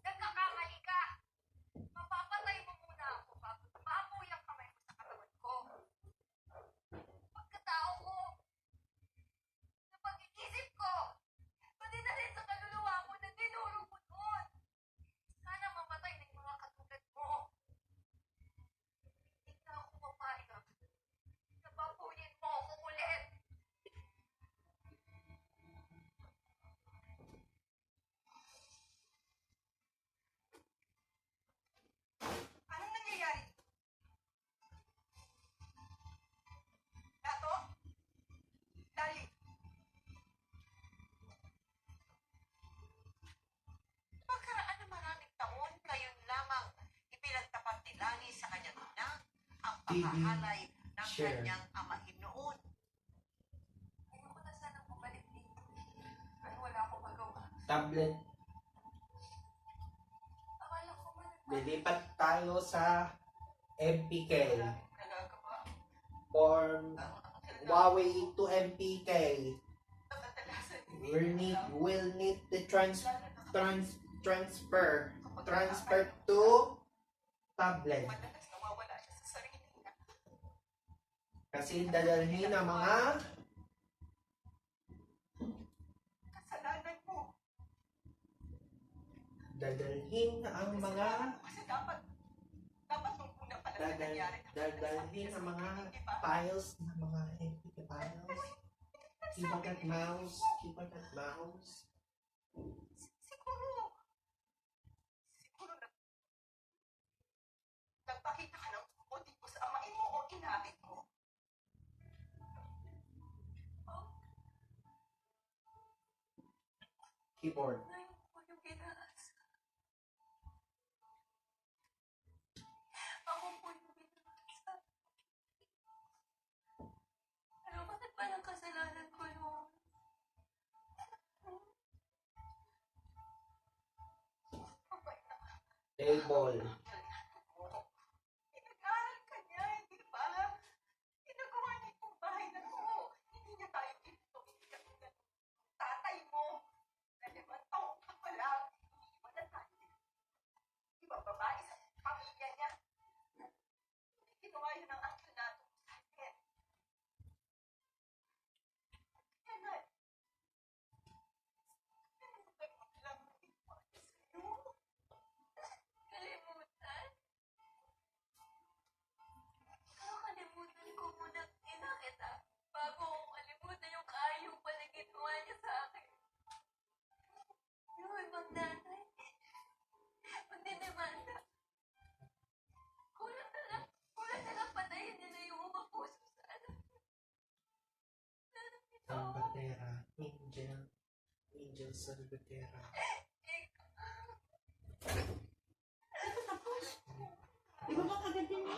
Nagkakamali ka. Mapapatay mo muna ako bago maamoy ang kamay mo sa katawan ko. Pagkatao ko, sa pag-iisip ko, pati na rin sa kaluluwa ko na dinuro mo doon. Sana mamatay na yung mga katulad mo. Hindi na ako papayag. Napapunin mo ako ulit. Anong nangyayari? Dato? Dali. Pagkaraan ng maraming taon, ngayon lamang ipinagtapat ni Lani sa kanyang ina ang pagkahalay ng Share. kanyang amahin noon. Ayoko na sanang mabalik dito. Pero wala akong magawa. Tablet. Akala ko man Lilipat tayo sa MPK. Nagagawa. From Huawei to MPK. Kadalasan We'll need the transfer to tablet. madalas nawawala siya sa sarili niya. Kasi dadalhin ang mga Kasalanan mo. Kasi dapat nung una pa lang na nangyari. dadalhin ang mga files ng mga MPK files. Keyboard at mouse. Siguro nagpakita ka ng motibo sa amain mo o inamin mo. Keyboard. ngayon ko yung ginaas. Ako po yung ginaas. Pero bakit ba ng kasalanan ko noon? Table. Pinag-aaral ka niya, hindi ba? Ginagawa niya itong bahay na to. Hindi niya tayo dito. Tatay mo. Na 5 taon ka pa lang. Iiwan na tayo. Iba babae sa pamilya niya. Hindi ginawa yun ang angkin natin sa akin. Yan na. Ano lang iwan sa'yo? Kalimutan? Kakalimutan ko muna ina kita bago ko kalimutan yung kaayong pala ginawa niya sa akin. Yung ibang nanay, magdidemanda. Kulang na lang patayin nila yung umang puso sa anak. Salvatera. Angel Salvatera. Di ba agad din mo?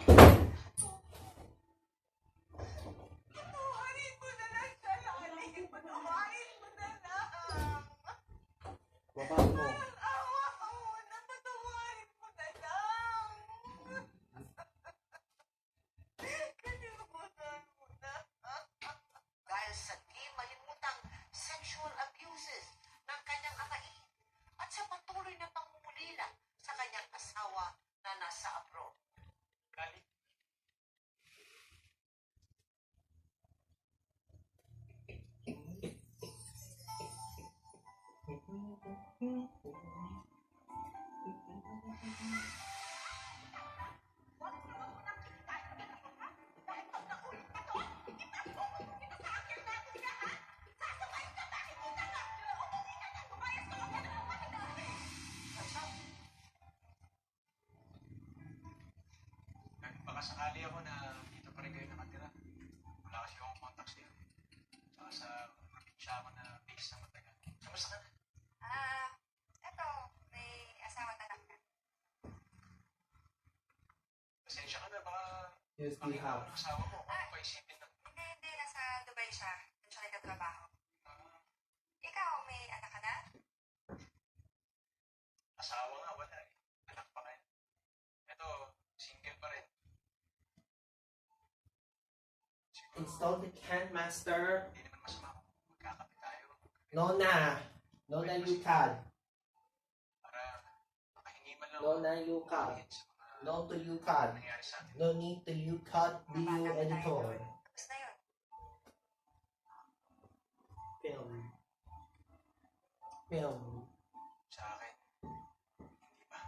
Patawarin mo na lang siya, Lani. Patawarin mo na lang. Baba mo. Awa ka muna. Patawarin mo na lang. Kalimutan mo na. Dahil sa di malimutang sexual abuses ng kanyang amain at sa patuloy na pangungulila sa kanyang asawa na nasa abroad. Kali. Baka sakali ako na dito pa rin kayo nakatira. Wala kasi akong contacts dito. Saka sa probinsya ako na base na matagal. Kamusta ka na? Eto, may asawa na lang. Pasensya ka na, baka Yes, we makita ko have. ng asawa mo. Kung paisipin na. Hindi, nasa Dubai siya. Doon siya nagtatrabaho. Ikaw, may anak ka na? Asawa nga, wala eh. Anak pa kayo. Ito, single pa rin. Siguro Install the can master. Hindi naman masama kung magkakape tayo. Nona. Nona Yukad. Para makahingi man lang Nona Yukad. sa mga No to Yukad. nangyari sa atin. No need to Yukad. Be you editor. Tapos na yun. Film. Film. Sa akin, hindi ba?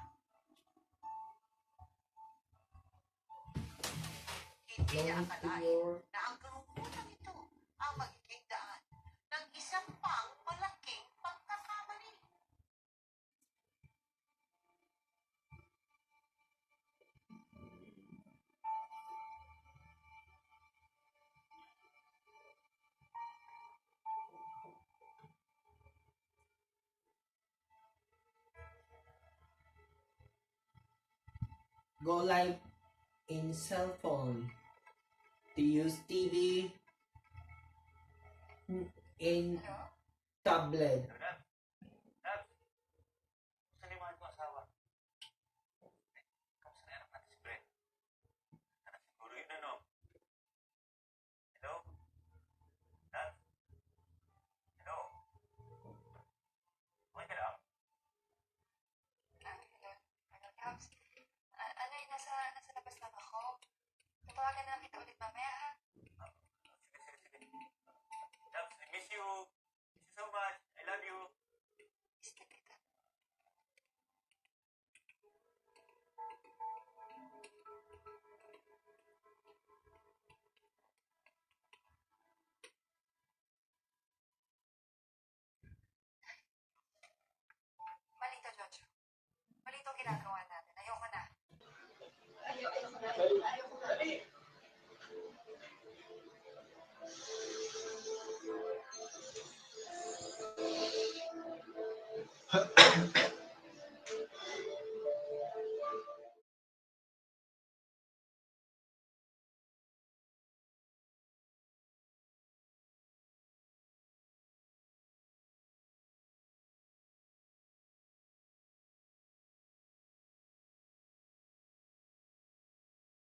Hindi No niya need to akalain your... na ang karungkutan ito ang magiging daan ng isang pang malaking pagkakamali. Go live in cell phone. To use TV in Hello? tablet. Gusto niyo mahal ko asawa? Kamusta na anak natin si Brent? Anak siguro yun ano? Hello? Dad? Hello? Okay ka lang? Hello? Hello, Tabs? Ano yun, nasa labas lang ako. Tatawagan na kita ulit mamaya, ha? Sige. Labs, I miss you. Miss you so much. I love you. Miss na kita. Mali to, Jojo. Mali to ginagawa natin. Ayoko na.